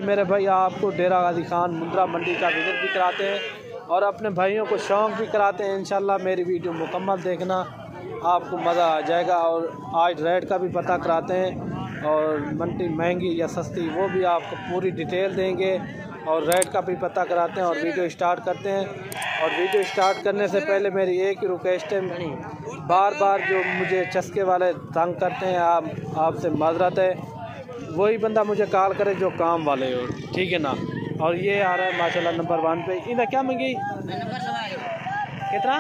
मेरे भाई आपको डेरा गाजी खान मुंद्रा मंडी का विजिट भी कराते हैं और अपने भाइयों को शौक़ भी कराते हैं। इंशाल्लाह मेरी वीडियो मुकम्मल देखना, आपको मज़ा आ जाएगा। और आज रेट का भी पता कराते हैं और मंडी महंगी या सस्ती वो भी आपको पूरी डिटेल देंगे और रेट का भी पता कराते हैं और वीडियो स्टार्ट करते हैं। और वीडियो स्टार्ट करने से पहले मेरी एक ही रिक्वेस्ट है, बार बार जो मुझे चस्के वाले तंग करते हैं आपसे माजरत है, वही बंदा मुझे कॉल करे जो काम वाले हो, ठीक है ना। और ये आ रहा है माशाल्लाह नंबर 1 पे। इन्हें क्या मंगी? कितना?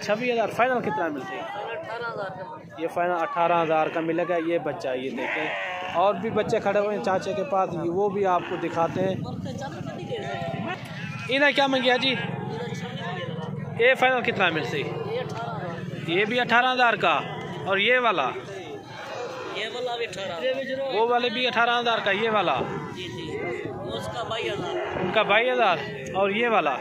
26,000। फाइनल कितना मिलती है? ये फाइनल 18,000 का मिलेगा। ये बच्चा ये देखें, और भी बच्चे खड़े हुए हैं चाचे के पास, वो भी आपको दिखाते हैं। इन्हें क्या मंगिया जी? ये फाइनल कितना मिलती? ये भी 18,000 का। और ये वाला भी 18, वो वाले भी 18,000 का। ये वाला उसका 22,000, उनका 22,000। और ये वाला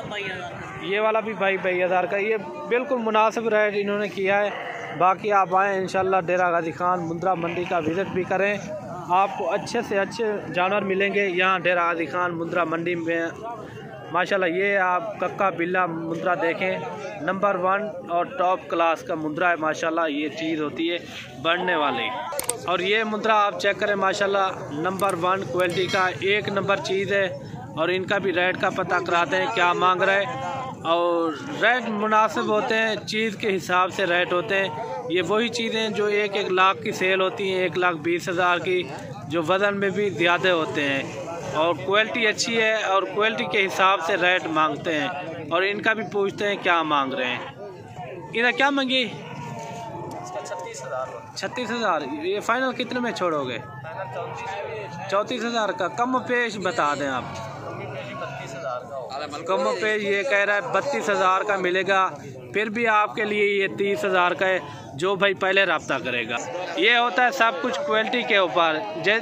22,000, ये वाला भी 22,000 का। ये बिल्कुल मुनासिब रेट इन्होंने किया है। बाकी आप आएँ इंशाल्लाह डेरा गाजी खान मुंद्रा मंडी का विज़िट भी करें, आपको अच्छे से अच्छे जानवर मिलेंगे यहाँ डेरा गाजी खान मुंद्रा मंडी में माशाल्लाह। ये आप कक्का बिल्ला मुंद्रा देखें, नंबर 1 और टॉप क्लास का मुंद्रा है माशाल्लाह। ये चीज़ होती है बढ़ने वाली। और ये मुंद्रा आप चेक करें माशाल्लाह, नंबर 1 क्वालिटी का एक नंबर चीज़ है। और इनका भी रेट का पता कराते हैं क्या मांग रहे हैं, और रेट मुनासिब होते हैं, चीज़ के हिसाब से रेट होते हैं। ये वही चीज़ें जो 1-1 लाख की सेल होती हैं, 1,20,000 की, जो वज़न में भी ज़्यादा होते हैं और क्वालिटी अच्छी है और क्वालिटी के हिसाब से रेट मांगते हैं। और इनका भी पूछते हैं क्या मांग रहे हैं। इन्हें क्या मांगी? 36,000। ये फाइनल कितने में छोड़ोगे? 34,000 का। कम पेश बता दें आप। कम पेश ये कह रहा है 32,000 का मिलेगा, फिर भी आपके लिए ये 30,000 का है, जो भाई पहले रब्ता करेगा। ये होता है सब कुछ क्वालिटी के ऊपर,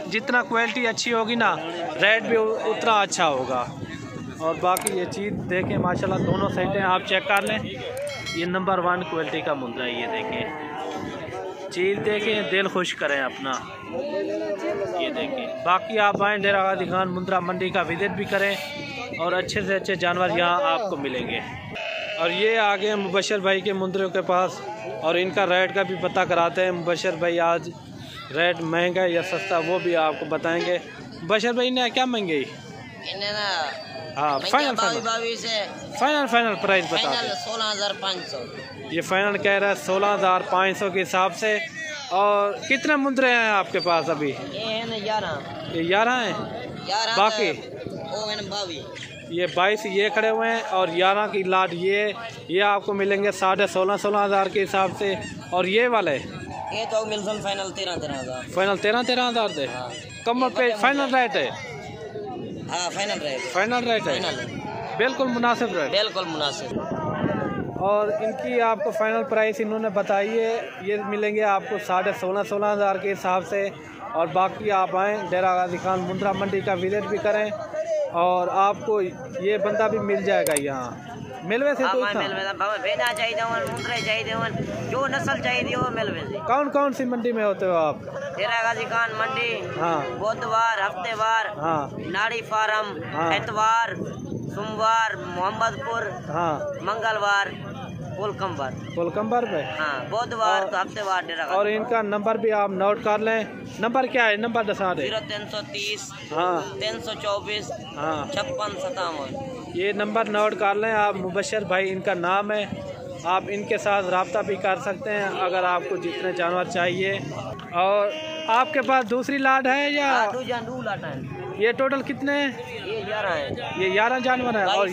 जितना क्वालिटी अच्छी होगी ना रेट भी उतना अच्छा होगा। और बाकी ये चीज़ देखें माशाल्लाह, दोनों साइडें आप चेक कर लें। ये नंबर 1 क्वालिटी का मुंद्रा है। ये देखें, चीज़ देखें, दिल खुश करें अपना। ये देखें। बाकी आप आएँ डेरा गाजी खान मुंद्रा मंडी का विज़िट भी करें और अच्छे से अच्छे जानवर यहाँ आपको मिलेंगे। और ये आ गए मुबशर भाई के मुंद्रों के पास और इनका रेट का भी पता कराते हैं। मुबशर भाई आज रेट महंगा या सस्ता वो भी आपको बताएंगे। मुबशर भाई ने क्या महंगी? हाँ, फाइनल प्राइस बता दें। 16,500। ये फाइनल कह रहा है 16,500 के हिसाब से। और कितने मुंद्रे हैं आपके पास अभी? ये 11। ये 11 हैं। बाकी ये 22 ये खड़े हुए हैं और 11 की लाट ये आपको मिलेंगे 16,500 के हिसाब से। और ये वाले ये तो मिलसन फाइनल 13,000। फाइनल 13,000 दे। कम पे फाइनल रेट है। हाँ, फाइनल रेट है। बिल्कुल मुनासिब रेट, बिल्कुल मुनासिब। और इनकी आपको फाइनल प्राइस इन्होंने बताई है, ये मिलेंगे आपको 16,500 के हिसाब से। और बाकी आप आएँ डेरा गाजी खान मुंद्रा मंडी का विजिट भी करें और आपको ये बंदा भी मिल जाएगा यहाँ मिलवे से। तो जो नस्ल चाहिए वो मिलवे से। कौन कौन सी मंडी में होते हो आप? डेरा गाजी खान मंडी, हाँ, बुधवार, हफ्तेवार, हाँ, नाड़ी फार्म, हाँ, एतवार, सोमवार मोहम्मदपुर, हाँ, मंगलवार कोलकम्बर पे, हाँ, बुधवार तो हफ्तेवार डेरा। और इनका नंबर भी आप नोट कर लें। नंबर क्या है? नंबर बता दें। 0330, हाँ, 324, हाँ, 5657। ये नंबर नोट कर लें आप। मुबशर भाई इनका नाम है, आप इनके साथ रब्ता भी कर सकते हैं अगर आपको जितने जानवर चाहिए। और आपके पास दूसरी लाट है या? दो लाट है। ये टोटल कितने हैं? ये 11 है। ये 11 जानवर हैं। और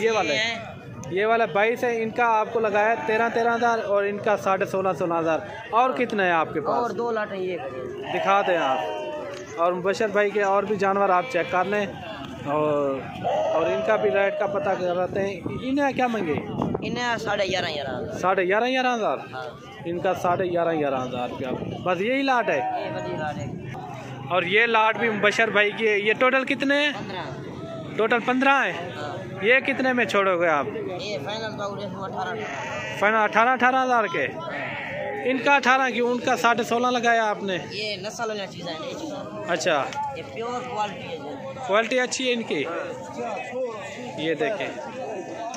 ये वाला 22 है। इनका आपको लगाया 13,000 और इनका 16,500। और कितने हैं आपके पास? और 2 लाट है। ये दिखा दें आप। और मुबशर भाई के और भी जानवर आप चेक कर लें और इनका भी रेट का पता कराते हैं। इन्हें क्या मंगे? इन्हें 11,500। 11,500। इनका 11,500 रुपया। बस यही लाट है। ये बड़ी लाट है। और ये लाट भी मुबशर भाई की है। ये टोटल कितने हैं? 15। टोटल 15 है। ये कितने में छोड़ोगे आप? ये फाइनल 18,000 के। इनका 18 क्यों, उनका 16.5 लगाया आपने? ये नस्ल वाला चीज़ है। अच्छा, ये प्योर क्वालिटी है। क्वालिटी अच्छी है इनकी। ये देखें,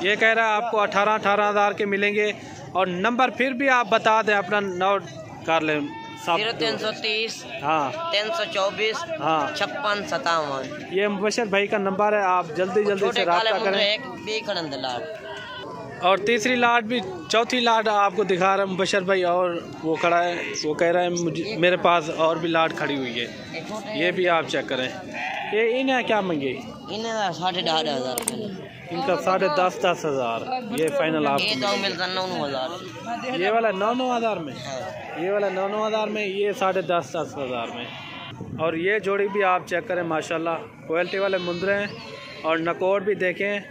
ये कह रहा है आपको 18,000 के मिलेंगे। और नंबर फिर भी आप बता दें, अपना नोट कर लें। 0330 हाँ 324 हाँ 5657। ये मुबशर भाई का नंबर है, आप जल्दी से रब्ता करें। और तीसरी लाट भी, चौथी लाट आपको दिखा रहा है मुबशर भाई, और वो खड़ा है, वो कह रहा है मुझे मेरे पास और भी लाट खड़ी हुई है। ये भी आप चेक करें। ये इन्हें क्या मंगे? इन्हें 10,500 इनका 10,500 ये फाइनल आपको मिलता 9,000। ये वाला 9,000 में, ये वाला 9,000 में, ये 10,500 में। और ये जोड़ी भी आप चेक करें माशाल्लाह, क्वालिटी वाले मुंदरे हैं। और नकोर भी देखें,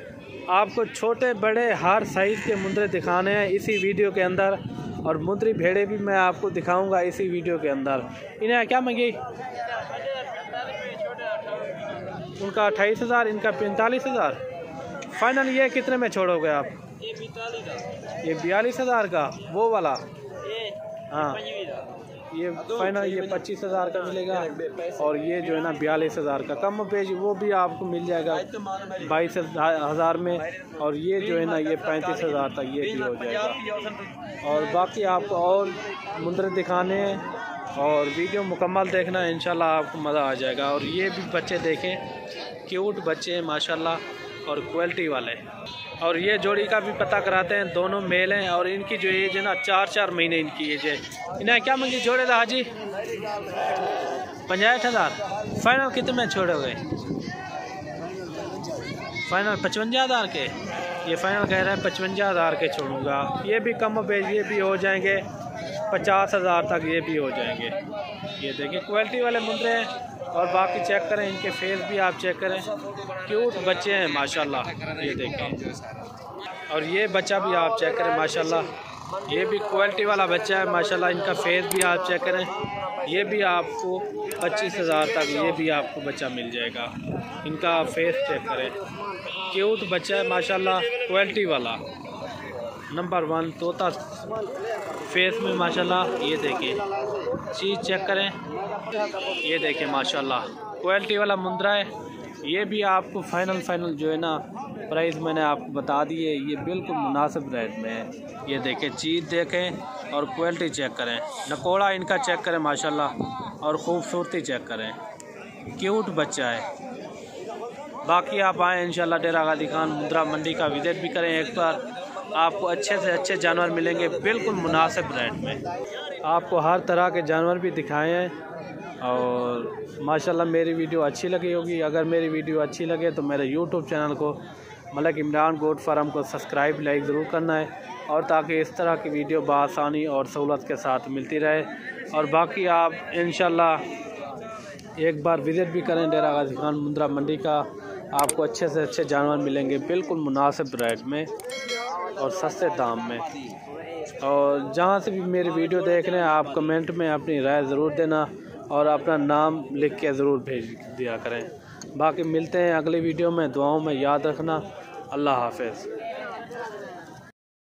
आपको छोटे बड़े हर साइज़ के मुंदरे दिखाने हैं इसी वीडियो के अंदर। और मुंदरी भेड़े भी मैं आपको दिखाऊंगा इसी वीडियो के अंदर। इन्हें क्या मंगी? उनका 28,000, इनका 45,000। फाइनल ये कितने में छोड़ोगे आप? ये 42,000 का, वो वाला। हाँ, ये फाइनल ये 25,000 का मिलेगा। और ये जो है ना 42,000 का, कम पेज वो भी आपको मिल जाएगा 22,000 में। और ये जो है ना ये 35,000 तक ये भी हो जाएगा। और बाकी आपको और मुंदरे दिखाने हैं, और वीडियो मुकम्मल देखना, इंशाल्लाह आपको मज़ा आ जाएगा। और ये भी बच्चे देखें, क्यूट बच्चे हैं माशाल्लाह, और क्वालिटी वाले। और ये जोड़ी का भी पता कराते हैं, दोनों मेल हैं। और इनकी जो एज है ना 4 महीने इनकी एज है। इन्हें क्या मंगी जोड़े था हाजी? 65,000। फाइनल कितने में छोड़ोगे? फाइनल 55,000 के। ये फाइनल कह रहा है 55,000 के छोड़ूंगा। ये भी कम पेज, ये भी हो जाएंगे 50,000 तक, ये भी हो जाएंगे। ये देखिए क्वालिटी वाले मुंदरे हैं। और बाकी चेक करें, इनके फेस भी आप चेक करें, क्यूट बच्चे हैं माशाल्लाह। ये देखें, और ये बच्चा भी आप चेक करें माशाल्लाह, ये भी क्वालिटी वाला बच्चा है माशाल्लाह। इनका फेस भी आप चेक करें, ये भी आपको 25,000 तक ये भी आपको बच्चा मिल जाएगा। इनका फेस चेक करें, क्यूट बच्चा है माशाल्लाह, क्वालिटी वाला नंबर 1 तोता फेस में माशाल्लाह। ये देखिए चीज़ चेक करें, ये देखिए माशाल्लाह क्वालिटी वाला मुंदरा है। ये भी आपको फाइनल जो है ना प्राइस मैंने आपको बता दी है, ये बिल्कुल मुनासिब रेट में है। ये देखें, चीज़ देखें और क्वालिटी चेक करें, नकोड़ा इनका चेक करें माशाल्लाह, और ख़ूबसूरती चेक करें, क्यूट बच्चा है। बाकी आप आएँ इंशाल्लाह डेरा गाजी खान मुंद्रा मंडी का विज़िट भी करें एक बार, आपको अच्छे से अच्छे जानवर मिलेंगे बिल्कुल मुनासिब रेट में। आपको हर तरह के जानवर भी दिखाए हैं। और माशाल्लाह मेरी वीडियो अच्छी लगी होगी। अगर मेरी वीडियो अच्छी लगे तो मेरे यूट्यूब चैनल को मलिक इमरान गोट फार्म को सब्सक्राइब लाइक ज़रूर करना है, और ताकि इस तरह की वीडियो बआसानी और सहूलत के साथ मिलती रहे। और बाकी आप इंशाल्लाह एक बार विज़िट भी करें डेरा गाजी खान मुंद्रा मंडी का, आपको अच्छे से अच्छे जानवर मिलेंगे बिल्कुल मुनासिब रेट में और सस्ते दाम में। और जहाँ से भी मेरी वीडियो देख रहे हैं, आप कमेंट में अपनी राय ज़रूर देना, और अपना नाम लिख के ज़रूर भेज दिया करें। बाकी मिलते हैं अगली वीडियो में, दुआओं में याद रखना। अल्लाह हाफ़िज़।